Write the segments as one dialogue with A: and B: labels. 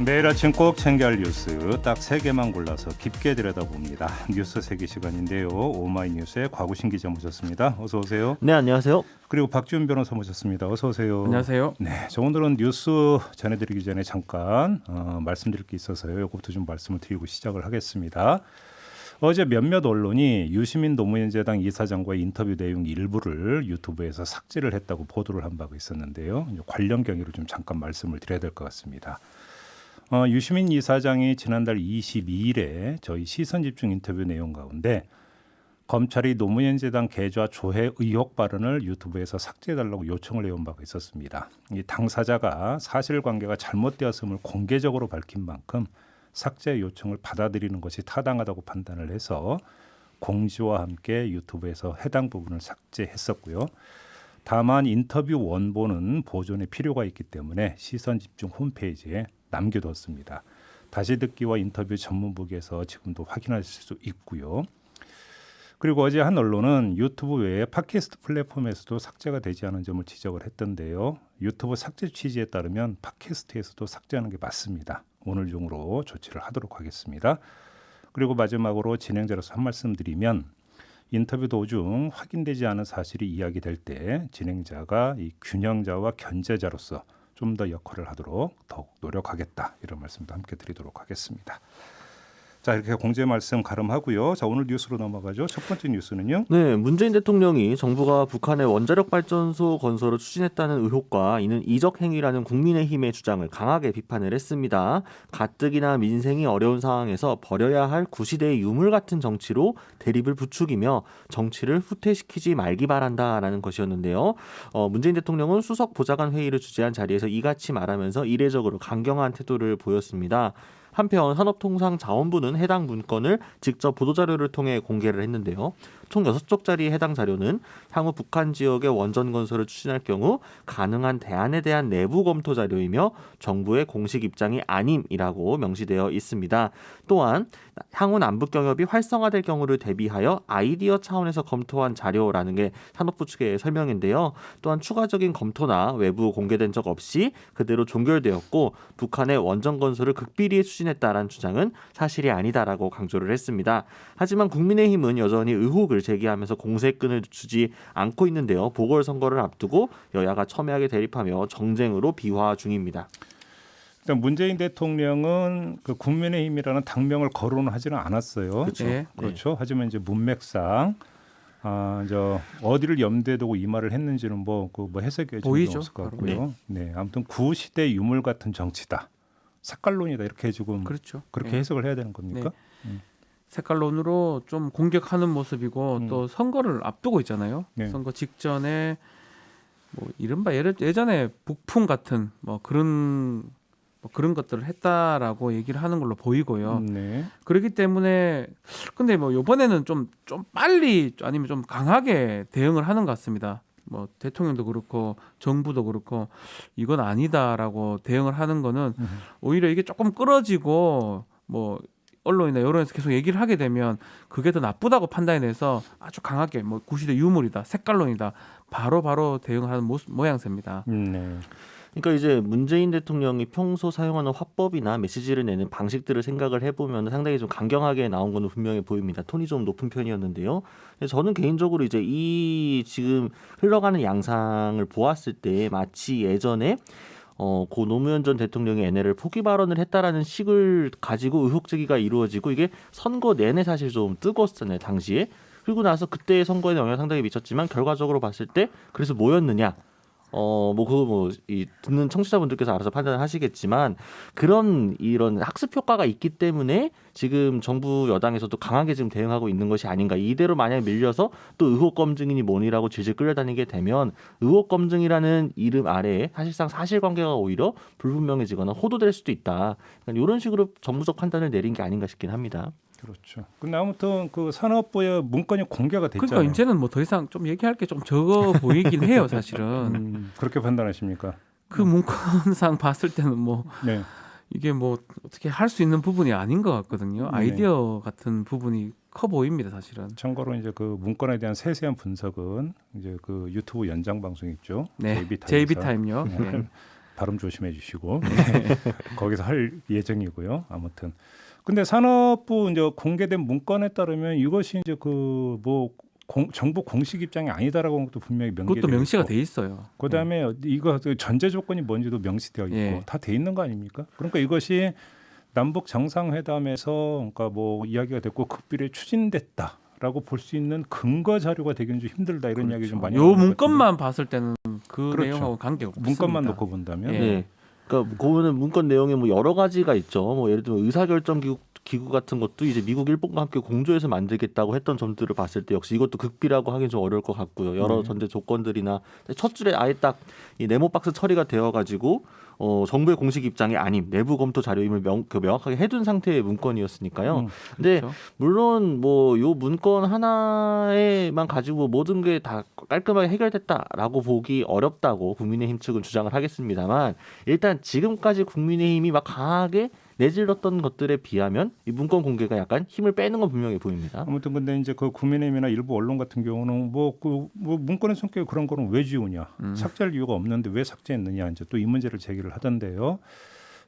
A: 매일 아침 꼭 챙겨야 할 뉴스 딱 3개만 골라서 깊게 들여다봅니다. 뉴스 세계 시간인데요. 오마이뉴스의 곽우신 기자 모셨습니다. 어서 오세요.
B: 네, 안녕하세요.
A: 그리고 박지훈 변호사 모셨습니다. 어서 오세요.
C: 안녕하세요.
A: 네, 저 오늘은 뉴스 전해드리기 전에 잠깐 말씀드릴 게 있어서요. 이것부터 좀 말씀을 드리고 시작을 하겠습니다. 어제 몇몇 언론이 유시민 노무현재당 이사장과의 인터뷰 내용 일부를 유튜브에서 삭제를 했다고 보도를 한 바가 있었는데요. 관련 경위로 좀 잠깐 말씀을 드려야 될 것 같습니다. 유시민 이사장이 지난달 22일에 저희 시선집중 인터뷰 내용 가운데 검찰이 노무현재당 계좌 조회 의혹 발언을 유튜브에서 삭제해달라고 요청을 해온 바가 있었습니다. 이 당사자가 사실관계가 잘못되었음을 공개적으로 밝힌 만큼 삭제 요청을 받아들이는 것이 타당하다고 판단을 해서 공지와 함께 유튜브에서 해당 부분을 삭제했었고요. 다만 인터뷰 원본은 보존의 필요가 있기 때문에 시선집중 홈페이지에 남겨뒀습니다. 다시 듣기와 인터뷰 전문북에서 지금도 확인하실 수 있고요. 그리고 어제 한 언론은 유튜브 외에 팟캐스트 플랫폼에서도 삭제가 되지 않은 점을 지적을 했던데요. 유튜브 삭제 취지에 따르면 팟캐스트에서도 삭제하는 게 맞습니다. 오늘 중으로 조치를 하도록 하겠습니다. 그리고 마지막으로 진행자로서 한 말씀 드리면 인터뷰 도중 확인되지 않은 사실이 이야기될 때 진행자가 이 균형자와 견제자로서 좀 더 역할을 하도록 더욱 노력하겠다. 이런 말씀도 함께 드리도록 하겠습니다. 자, 이렇게 공제 말씀 가름하고요. 자, 오늘 뉴스로 넘어가죠. 첫 번째 뉴스는요.
B: 네, 문재인 대통령이 정부가 북한의 원자력 발전소 건설을 추진했다는 의혹과 이는 이적 행위라는 국민의힘의 주장을 강하게 비판을 했습니다. 가뜩이나 민생이 어려운 상황에서 버려야 할 구시대의 유물 같은 정치로 대립을 부추기며 정치를 후퇴시키지 말기 바란다라는 것이었는데요. 문재인 대통령은 수석 보좌관 회의를 주재한 자리에서 이같이 말하면서 이례적으로 강경한 태도를 보였습니다. 한편 산업통상자원부는 해당 문건을 직접 보도자료를 통해 공개를 했는데요. 총 6쪽짜리 해당 자료는 향후 북한 지역의 원전 건설을 추진할 경우 가능한 대안에 대한 내부 검토 자료이며 정부의 공식 입장이 아님이라고 명시되어 있습니다. 또한 향후 남북 경협이 활성화될 경우를 대비하여 아이디어 차원에서 검토한 자료라는 게 산업부 측의 설명인데요. 또한 추가적인 검토나 외부 공개된 적 없이 그대로 종결되었고 북한의 원전 건설을 극비리에 추진했다라는 주장은 사실이 아니다라고 강조를 했습니다. 하지만 국민의힘은 여전히 의혹을 제기하면서 공세끈을 주지 않고 있는데요. 보궐선거를 앞두고 여야가 첨예하게 대립하며 정쟁으로 비화 중입니다.
A: 일단 문재인 대통령은 그 국민의힘이라는 당명을 거론을 하지는 않았어요.
B: 그렇죠.
C: 네.
A: 그렇죠. 하지만 이제 문맥상 어디를 염두에 두고 이 말을 했는지는 뭐 해석이
C: 보이죠.
A: 없을 것 같고요. 네, 아무튼 구시대 유물 같은 정치다, 색깔론이다 이렇게 지금
C: 그렇죠.
A: 그렇게
C: 네.
A: 해석을 해야 되는 겁니까?
C: 색깔론으로 좀 공격하는 모습이고 또 선거를 앞두고 있잖아요.
A: 네.
C: 선거 직전에 뭐 이른바 예전에 북풍 같은 뭐 그런 것들을 했다라고 얘기를 하는 걸로 보이고요.
A: 네.
C: 그렇기 때문에 근데 뭐 이번에는 좀 빨리 아니면 좀 강하게 대응을 하는 것 같습니다. 뭐 대통령도 그렇고 정부도 그렇고 이건 아니다라고 대응을 하는 거는 오히려 이게 조금 끌어지고 뭐 언론이나 여론에서 계속 얘기를 하게 되면 그게 더 나쁘다고 판단해서 아주 강하게 뭐 구시대 유물이다, 색깔론이다 바로 대응하는 모양새입니다.
A: 네.
B: 그러니까 이제 문재인 대통령이 평소 사용하는 화법이나 메시지를 내는 방식들을 생각을 해보면 상당히 좀 강경하게 나온 거는 분명해 보입니다. 톤이 좀 높은 편이었는데요. 저는 개인적으로 이제 이 지금 흘러가는 양상을 보았을 때 마치 예전에 고 노무현 전 대통령이 NLL 포기 발언을 했다라는 식을 가지고 의혹 제기가 이루어지고 이게 선거 내내 사실 좀 뜨거웠잖아요, 당시에. 그리고 나서 그때의 선거에 영향을 상당히 미쳤지만 결과적으로 봤을 때 그래서 뭐였느냐? 이 듣는 청취자분들께서 알아서 판단을 하시겠지만 이런 학습 효과가 있기 때문에 지금 정부 여당에서도 강하게 지금 대응하고 있는 것이 아닌가. 이대로 만약에 밀려서 또 의혹 검증이니 뭐니라고 질질 끌려다니게 되면 의혹 검증이라는 이름 아래에 사실상 사실관계가 오히려 불분명해지거나 호도될 수도 있다. 그러니까 이런 식으로 정부적 판단을 내린 게 아닌가 싶긴 합니다.
A: 그렇죠. 근데 아무튼 그 산업부의 문건이 공개가 됐잖아요.
C: 그러니까 이제는 뭐 더 이상 좀 얘기할 게 좀 적어 보이긴 해요, 사실은.
A: 그렇게 판단하십니까?
C: 그 문건상 봤을 때는 뭐
A: 네.
C: 이게 뭐 어떻게 할 수 있는 부분이 아닌 것 같거든요. 아이디어 같은 부분이 커 보입니다, 사실은.
A: 참고로 이제 그 문건에 대한 세세한 분석은 이제 그 유튜브 연장 방송 있죠.
C: 네,
A: JB
C: JB 타임요.
A: 네. 발음 조심해 주시고 거기서 할 예정이고요. 아무튼 근데 산업부 이제 공개된 문건에 따르면 이것이 이제 그 뭐 정부 공식 입장이 아니다라고 하는 것도 분명히
C: 그것도
A: 명기되어
C: 명시가
A: 있고,
C: 돼 있어요.
A: 그다음에 이거 전제 조건이 뭔지도 명시되어 있고
C: 예.
A: 다 돼 있는 거 아닙니까? 그러니까 이것이 남북 정상회담에서 그러니까 뭐 이야기가 됐고 극비례 추진됐다라고 볼 수 있는 근거 자료가 되기는 좀 힘들다 이런 이야기 좀 많이
C: 그렇죠. 요
A: 나오는 것
C: 문건만 봤을 때는 그
A: 그렇죠.
C: 내용하고 관계가 없습니다.
A: 문건만 놓고 본다면
C: 예.
B: 네. 그러니까 그거는 문건 내용에 뭐 여러 가지가 있죠. 뭐 예를 들면 의사결정 기구 같은 것도 이제 미국, 일본과 함께 공조해서 만들겠다고 했던 점들을 봤을 때 역시 이것도 극비라고 하긴 좀 어려울 것 같고요. 여러 전제 조건들이나 첫 줄에 아예 딱 이 네모박스 처리가 되어가지고 정부의 공식 입장이 아님 내부 검토 자료임을 명확하게 해둔 상태의 문건이었으니까요. 근데
C: 그렇죠.
B: 물론 뭐 요 문건 하나에만 가지고 모든 게 다 깔끔하게 해결됐다라고 보기 어렵다고 국민의힘 측은 주장을 하겠습니다만 일단 지금까지 국민의힘이 막 강하게 내질렀던 것들에 비하면 이 문건 공개가 약간 힘을 빼는 건 분명해 보입니다.
A: 아무튼 근데 이제 그 국민의힘이나 일부 언론 같은 경우는 뭐 문건의 성격이 그런 거는 왜 지우냐, 삭제할 이유가 없는데 왜 삭제했느냐 이제 또 이 문제를 제기를 하던데요.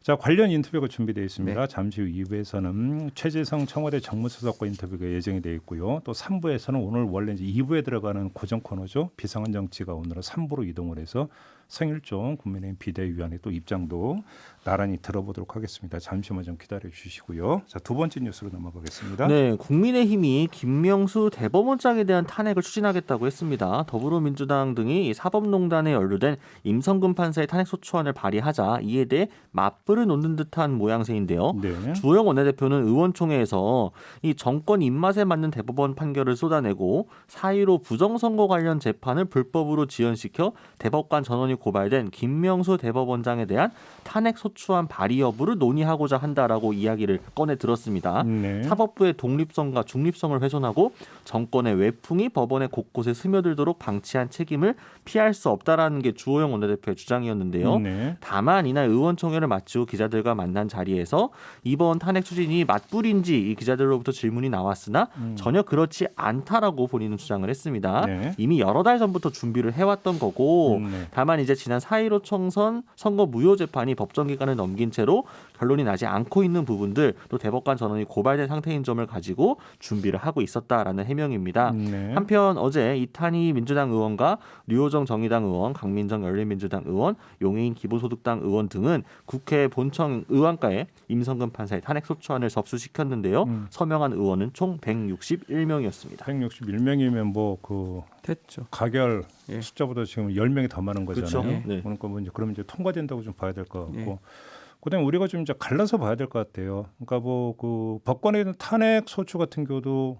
A: 자, 관련 인터뷰가 준비되어 있습니다.
C: 네.
A: 잠시 후 2부에서는 최재성 청와대 정무수석과 인터뷰가 예정이 되어 있고요. 또 3부에서는 오늘 원래 이제 2부에 들어가는 고정 코너죠. 비상한 정치가 오늘은 3부로 이동을 해서 성일종 국민의힘 비대위원회 또 입장도 나란히 들어보도록 하겠습니다. 잠시만 좀 기다려 주시고요. 자, 두 번째 뉴스로 넘어가겠습니다.
B: 네, 국민의힘이 김명수 대법원장에 대한 탄핵을 추진하겠다고 했습니다. 더불어민주당 등이 이 사법농단에 연루된 임성근 판사의 탄핵소추안을 발의하자 이에 대해 맞불을 놓는 듯한 모양새인데요.
A: 네.
B: 주호영 원내대표는 의원총회에서 이 정권 입맛에 맞는 대법원 판결을 쏟아내고 4.15 부정선거 관련 재판을 불법으로 지연시켜 대법관 전원이 고발된 김명수 대법원장에 대한 탄핵소추안 발의 여부를 논의하고자 한다라고 이야기를 꺼내 들었습니다.
A: 네.
B: 사법부의 독립성과 중립성을 훼손하고 정권의 외풍이 법원의 곳곳에 스며들도록 방치한 책임을 피할 수 없다라는 게 주호영 원내대표의 주장이었는데요.
A: 네.
B: 다만 이날 의원총회를 마치고 기자들과 만난 자리에서 이번 탄핵 추진이 맞불인지 이 기자들로부터 질문이 나왔으나 전혀 그렇지 않다라고 본인은 주장을 했습니다.
A: 네.
B: 이미 여러 달 전부터 준비를 해왔던 거고
A: 네.
B: 다만 이제 지난 4.15 총선 선거 무효 재판이 법정 기간을 넘긴 채로 결론이 나지 않고 있는 부분들 또 대법관 전원이 고발된 상태인 점을 가지고 준비를 하고 있었다라는 해명입니다.
A: 네.
B: 한편 어제 이탄희 민주당 의원과 류호정 정의당 의원, 강민정 열린민주당 의원, 용해인 기본소득당 의원 등은 국회 본청 의원과에 임성근 판사의 탄핵소추안을 접수시켰는데요. 서명한 의원은 총 161명이었습니다.
A: 161명이면 뭐 그
C: 됐죠.
A: 가결
C: 예.
A: 숫자보다 지금 10명이 더 많은 거잖아요.
B: 그렇죠.
C: 예.
B: 네.
A: 그러니까 뭐 이제 그러면 이제 통과된다고 좀 봐야 될 것 같고.
C: 예.
A: 그다음에 우리가 좀 이제 갈라서 봐야 될 것 같아요. 그러니까 뭐 그 법관에 있는 탄핵 소추 같은 경우도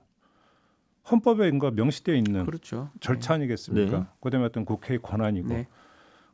A: 헌법에 뭔가 명시되어 있는
C: 그렇죠.
A: 절차 아니겠습니까?
B: 네.
A: 그다음에 어떤 국회의 권한이고.
C: 네.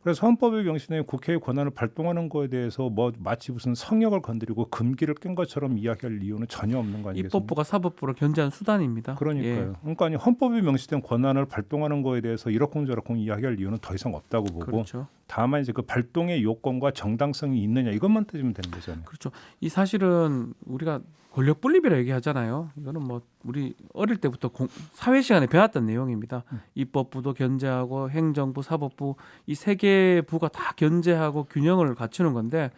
A: 그래서 헌법에 명시된 국회의 권한을 발동하는 거에 대해서 뭐 마치 무슨 성역을 건드리고 금기를 깬 것처럼 이야기할 이유는 전혀 없는 거 아니겠습니까?
C: 입법부가 사법부를 견제하는 수단입니다.
A: 그러니까요.
C: 예.
A: 그러니까 아니 헌법에 명시된 권한을 발동하는 거에 대해서 이러쿵저러쿵 이야기할 이유는 더 이상 없다고 보고
C: 그렇죠.
A: 다만 이제 그 발동의 요건과 정당성이 있느냐 이것만 따지면 되는 거잖아요.
C: 그렇죠. 이 사실은 우리가 권력 분립이라 얘기하잖아요. 이거는 뭐 우리 어릴 때부터 사회 시간에 배웠던 내용입니다. 입법부도 견제하고 행정부, 사법부 이 세 개 부가 다 견제하고 균형을 갖추는 건데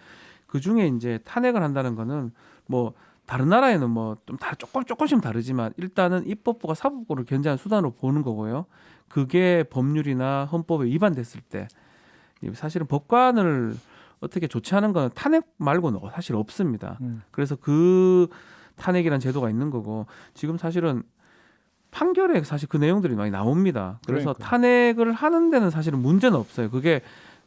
C: 그 중에 이제 탄핵을 한다는 거는 뭐 다른 나라에는 뭐 좀 조금씩 다르지만 일단은 입법부가 사법부를 견제하는 수단으로 보는 거고요. 그게 법률이나 헌법에 위반됐을 때 사실은 법관을 어떻게 조치하는 건 탄핵 말고는 사실 없습니다. 그래서 그 탄핵이라는 제도가 있는 거고 지금 사실은 판결에 사실 그 내용들이 많이 나옵니다. 그래서
A: 그러니까요.
C: 탄핵을 하는 데는 사실은 문제는 없어요. 그게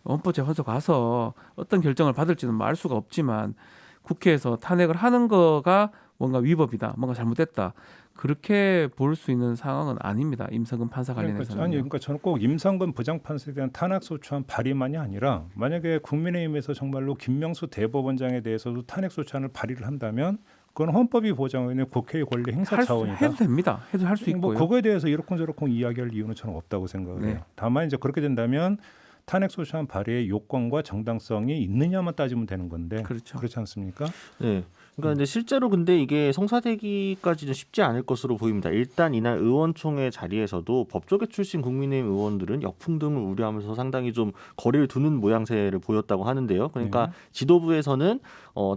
C: 헌법재판소 가서 어떤 결정을 받을지는 알 수가 없지만 국회에서 탄핵을 하는 거가 뭔가 위법이다, 뭔가 잘못됐다. 그렇게 볼 수 있는 상황은 아닙니다. 임성근 판사 관련해서는.
A: 그러니까 저는 꼭 임성근 부장판사에 대한 탄핵소추안 발의만이 아니라 만약에 국민의힘에서 정말로 김명수 대법원장에 대해서도 탄핵소추안을 발의를 한다면 그건 헌법이 보장하고 있는 국회의 권리 행사 차원이다.
C: 해도 됩니다. 해도 할 수 있고요.
A: 뭐 그거에 대해서 이러쿵저러쿵 이야기할 이유는 저는 없다고 생각을 해요.
C: 네.
A: 다만 이제 그렇게 된다면 탄핵 소추안 발의의 요건과 정당성이 있느냐만 따지면 되는 건데
C: 그렇죠.
A: 그렇지 않습니까?
B: 네. 그러니까 근데 실제로 근데 이게 성사되기까지는 쉽지 않을 것으로 보입니다. 일단 이날 의원총회 자리에서도 법조계 출신 국민의힘 의원들은 역풍 등을 우려하면서 상당히 좀 거리를 두는 모양새를 보였다고 하는데요. 그러니까 지도부에서는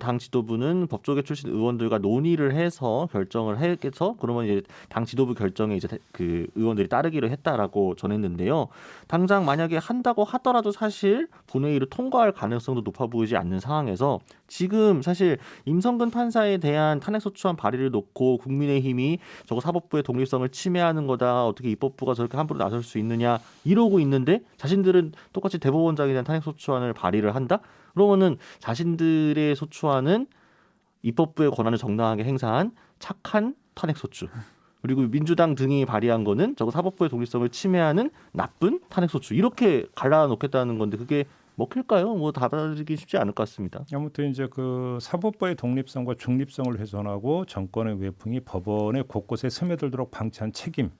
B: 당 지도부는 법조계 출신 의원들과 논의를 해서 결정을 해서 그러면 이제 당 지도부 결정에 이제 그 의원들이 따르기로 했다라고 전했는데요. 당장 만약에 한다고 하더라도 사실 본회의를 통과할 가능성도 높아 보이지 않는 상황에서 지금 사실 임성근 판사에 대한 탄핵소추안 발의를 놓고 국민의힘이 저거 사법부의 독립성을 침해하는 거다. 어떻게 입법부가 저렇게 함부로 나설 수 있느냐 이러고 있는데 자신들은 똑같이 대법원장에 대한 탄핵소추안을 발의를 한다? 그러면은 자신들의 소추안은 입법부의 권한을 정당하게 행사한 착한 탄핵소추. 그리고 민주당 등이 발의한 거는 저거 사법부의 독립성을 침해하는 나쁜 탄핵소추. 이렇게 갈라놓겠다는 건데 그게 먹힐까요? 뭐 다르기 쉽지 않을 것 같습니다.
A: 아무튼 이제 그 사법부의 독립성과 중립성을 훼손하고 정권의 외풍이 법원의 곳곳에 스며들도록 방치한 책임.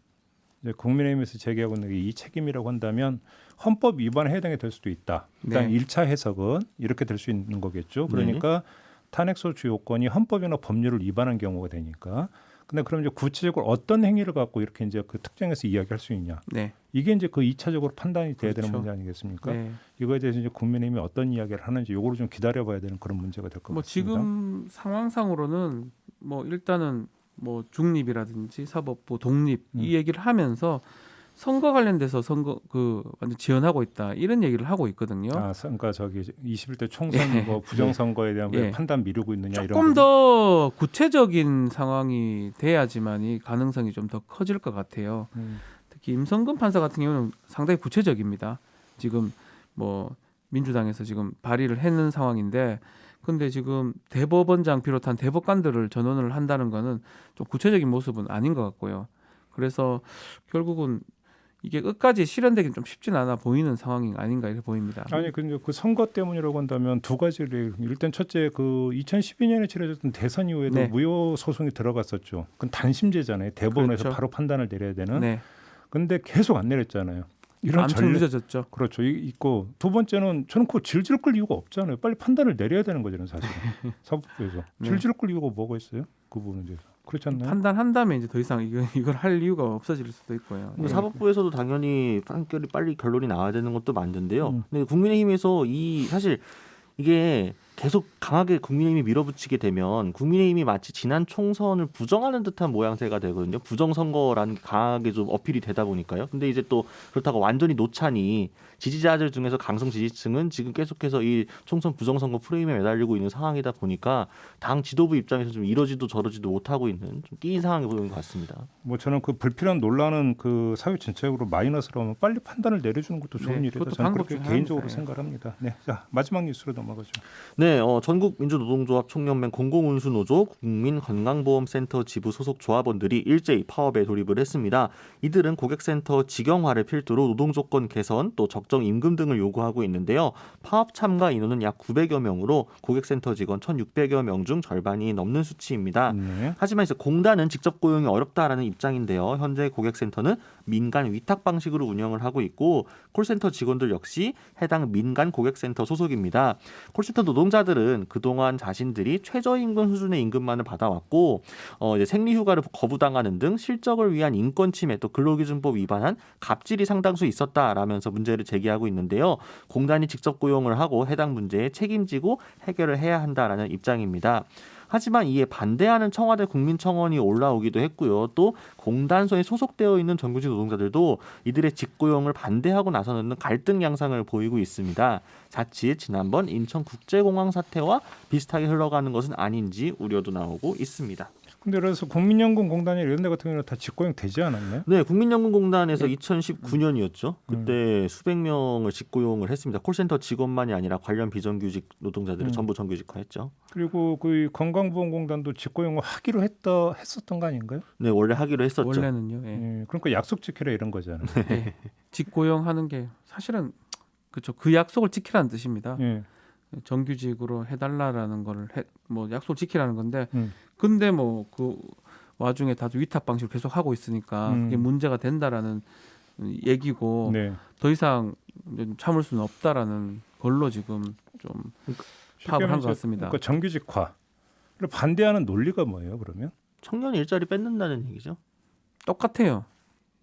A: 이제 국민의힘에서 제기하고 있는 게 이 책임이라고 한다면 헌법 위반에 해당이 될 수도 있다. 일단
C: 네.
A: 1차 해석은 이렇게 될 수 있는 거겠죠. 그러니까 탄핵소추 요건이 헌법이나 법률을 위반한 경우가 되니까. 근데 그럼 이제 구체적으로 어떤 행위를 갖고 이렇게 이제 그 특정해서 이야기할 수 있냐?
C: 네.
A: 이게 이제 그 2차적으로 판단이 돼야 되는
C: 그렇죠.
A: 문제 아니겠습니까?
C: 네.
A: 이거에 대해서 이제 국민의힘이 어떤 이야기를 하는지 요거를 좀 기다려봐야 되는 그런 문제가 될 것
C: 뭐
A: 같습니다.
C: 지금 상황상으로는 뭐 일단은 뭐 중립이라든지 사법부 독립 이 얘기를 하면서 선거 관련돼서 선거 그 완전 지연하고 있다 이런 얘기를 하고 있거든요.
A: 그러니까 저기 21대 총선
C: 예.
A: 뭐 부정선거에 대한 왜
C: 예.
A: 판단 미루고 있느냐 이런
C: 조금 더 구체적인 상황이 돼야지만 이 가능성이 좀 더 커질 것 같아요. 특히 임성근 판사 같은 경우는 상당히 구체적입니다. 지금 뭐 민주당에서 지금 발의를 했는 상황인데, 근데 지금 대법원장 비롯한 대법관들을 전원을 한다는 거는 좀 구체적인 모습은 아닌 것 같고요. 그래서 결국은 이게 끝까지 실현되기는 좀 쉽진 않아 보이는 상황이 아닌가 이렇게 보입니다.
A: 아니 근데 그 선거 때문이라고 한다면 두 가지를 일단 첫째 그 2012년에 치러졌던 대선 이후에도
C: 네.
A: 무효 소송이 들어갔었죠. 그건 단심제잖아요. 대법원에서
C: 그렇죠.
A: 바로 판단을 내려야 되는.
C: 네,
A: 근데 계속 안 내렸잖아요. 이런
C: 엄청
A: 전례
C: 늦어졌죠.
A: 그렇죠. 있고 두 번째는 저는 그 질질 끌 이유가 없잖아요. 빨리 판단을 내려야 되는 거잖아요, 사실. 사법부에서
C: 네.
A: 질질 끌 이유가 뭐가 있어요? 그 부분에 대해서. 그렇지 않나요?
C: 판단한 다음에 이제 더 이상 이걸 할 이유가 없어질 수도 있고요.
B: 뭐
C: 예.
B: 사법부에서도 당연히 판결이 빨리 결론이 나와야 되는 것도 맞는데요.
A: 음.
B: 근데 국민의힘에서 이 사실 이게 계속 강하게 국민의힘이 밀어붙이게 되면 국민의힘이 마치 지난 총선을 부정하는 듯한 모양새가 되거든요. 부정선거라는 게 강하게 좀 어필이 되다 보니까요. 근데 이제 또 그렇다고 완전히 놓자니 지지자들 중에서 강성 지지층은 지금 계속해서 이 총선 부정선거 프레임에 매달리고 있는 상황이다 보니까 당 지도부 입장에서 좀 이러지도 저러지도 못하고 있는 좀 끼인 상황이 보이는 것 같습니다.
A: 뭐 저는 그 불필요한 논란은 그 사회 전체적으로 마이너스로 하면 빨리 판단을 내려주는 것도 좋은
C: 네,
A: 일이다.
C: 그것도
A: 저는
C: 방법
A: 그렇게
C: 중
A: 개인적으로
C: 하나입니다.
A: 생각합니다. 네, 자 마지막 뉴스로 넘어가죠.
B: 네, 전국 민주노동조합 총연맹 공공운수노조 국민건강보험센터 지부 소속 조합원들이 일제히 파업에 돌입을 했습니다. 이들은 고객센터 직영화를 필두로 노동조건 개선 또 적정 임금 등을 요구하고 있는데요. 파업 참가 인원은 약 900여 명으로 고객센터 직원 1,600여 명 중 절반이 넘는 수치입니다.
A: 네.
B: 하지만 이제 공단은 직접 고용이 어렵다라는 입장인데요. 현재 고객센터는 민간 위탁 방식으로 운영을 하고 있고 콜센터 직원들 역시 해당 민간 고객센터 소속입니다. 콜센터 노동자들은 그동안 자신들이 최저임금 수준의 임금만을 받아왔고 이제 생리휴가를 거부당하는 등 실적을 위한 인권 침해 또 근로기준법 위반한 갑질이 상당수 있었다라면서 문제를 제기하고 있는데요. 공단이 직접 고용을 하고 해당 문제에 책임지고 해결을 해야 한다라는 입장입니다. 하지만 이에 반대하는 청와대 국민청원이 올라오기도 했고요. 또 공단소에 소속되어 있는 정규직 노동자들도 이들의 직고용을 반대하고 나서는 갈등 양상을 보이고 있습니다. 자칫 지난번 인천국제공항 사태와 비슷하게 흘러가는 것은 아닌지 우려도 나오고 있습니다.
A: 근데 그래서 국민연금공단이 이런 데 같은 경우는 다 직고용 되지 않았나요?
B: 네, 국민연금공단에서 2019년이었죠. 그때 수백 명을 직고용을 했습니다. 콜센터 직원만이 아니라 관련 비정규직 노동자들을 전부 정규직화했죠.
A: 그리고 그 건강보험공단도 직고용을 하기로 했었던 거 아닌가요?
B: 네, 원래 하기로 했었죠.
C: 원래는요. 예.
A: 예, 그러니까 약속 지키라 이런 거잖아요.
C: 예. 직고용하는 게 사실은 그렇죠. 그 약속을 지키라는 뜻입니다.
A: 예.
C: 정규직으로 해달라라는 거를 뭐 약속을 지키라는 건데,
A: 음.
C: 근데 뭐 그 와중에 다들 위탁 방식을 계속 하고 있으니까 그게 문제가 된다라는 얘기고
A: 네.
C: 더 이상 참을 수는 없다라는 걸로 지금 좀
A: 쉽게
C: 파악을 한
A: 말해서
C: 것 같습니다.
A: 그러니까 정규직화를 반대하는 논리가 뭐예요, 그러면?
B: 청년 일자리 뺏는다는 얘기죠.
C: 똑같아요.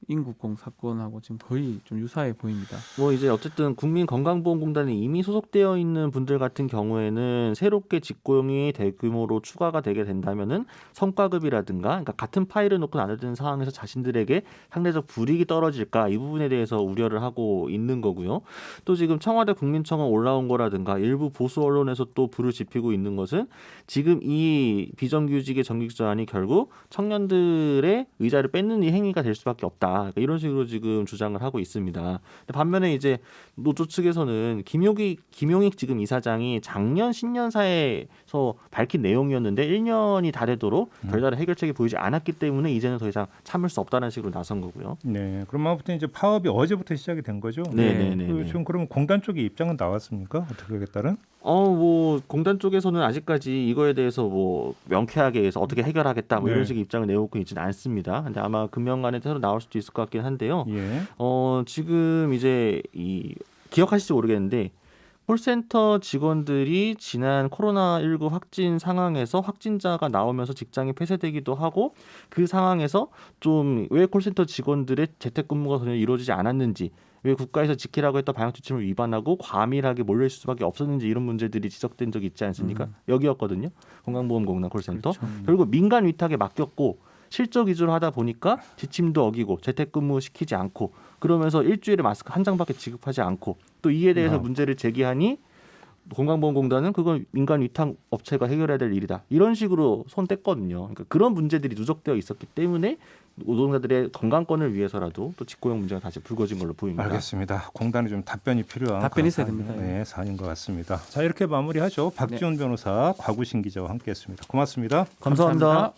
C: 인국공 사건하고 지금 거의 좀 유사해 보입니다.
B: 뭐 이제 어쨌든 국민건강보험공단에 이미 소속되어 있는 분들 같은 경우에는 새롭게 직고용이 대규모로 추가가 되게 된다면은 성과급이라든가, 그러니까 같은 파일을 놓고 나누는 상황에서 자신들에게 상대적 불이익이 떨어질까, 이 부분에 대해서 우려를 하고 있는 거고요. 또 지금 청와대 국민청원 올라온 거라든가 일부 보수 언론에서 또 불을 지피고 있는 것은 지금 이 비정규직의 정규직 제한이 결국 청년들의 의자를 뺏는 이 행위가 될 수밖에 없다. 그러니까 이런 식으로 지금 주장을 하고 있습니다. 근데 반면에 이제 노조 측에서는 김용익 지금 이사장이 작년 신년사에서 밝힌 내용이었는데 1년이 다 되도록 별다른 해결책이 보이지 않았기 때문에 이제는 더 이상 참을 수 없다는 식으로 나선 거고요.
A: 네, 그럼 아무튼 이제 파업이 어제부터 시작이 된 거죠?
B: 네네네.
A: 지금 그러면 공단 쪽의 입장은 나왔습니까? 어떻게 하겠다는?
B: 뭐 공단 쪽에서는 아직까지 이거에 대해서 뭐 명쾌하게 해서 어떻게 해결하겠다 뭐
A: 네.
B: 이런 식의 입장을 내놓고 있지는 않습니다. 근데 아마 금년간에 새로 나올 수도 있을 것 같긴 한데요.
A: 예.
B: 지금 이제 이 기억하실지 모르겠는데 콜센터 직원들이 지난 코로나19 확진 상황에서 확진자가 나오면서 직장이 폐쇄되기도 하고 그 상황에서 좀 왜 콜센터 직원들의 재택근무가 전혀 이루어지지 않았는지, 왜 국가에서 지키라고 했던 방역지침을 위반하고 과밀하게 몰려있을 수밖에 없었는지 이런 문제들이 지적된 적이 있지 않습니까? 여기였거든요. 건강보험공단 콜센터.
C: 그렇죠.
B: 결국 민간 위탁에 맡겼고 실적 위주로 하다 보니까 지침도 어기고 재택근무 시키지 않고 그러면서 일주일에 마스크 한 장밖에 지급하지 않고 또 이에 대해서 문제를 제기하니 건강보험공단은 그건 민간 위탁 업체가 해결해야 될 일이다. 이런 식으로 손 뗐거든요. 그러니까 그런 문제들이 누적되어 있었기 때문에 노동자들의 건강권을 위해서라도 또 직고용 문제가 다시 불거진 걸로 보입니다.
A: 알겠습니다. 공단이 좀 답변이 필요한
C: 답변이 있어야
A: 그런
C: 됩니다.
A: 네, 사안인 것 같습니다. 자, 이렇게 마무리하죠. 박지훈 변호사, 곽우신 기자와 함께했습니다. 고맙습니다.
B: 감사합니다.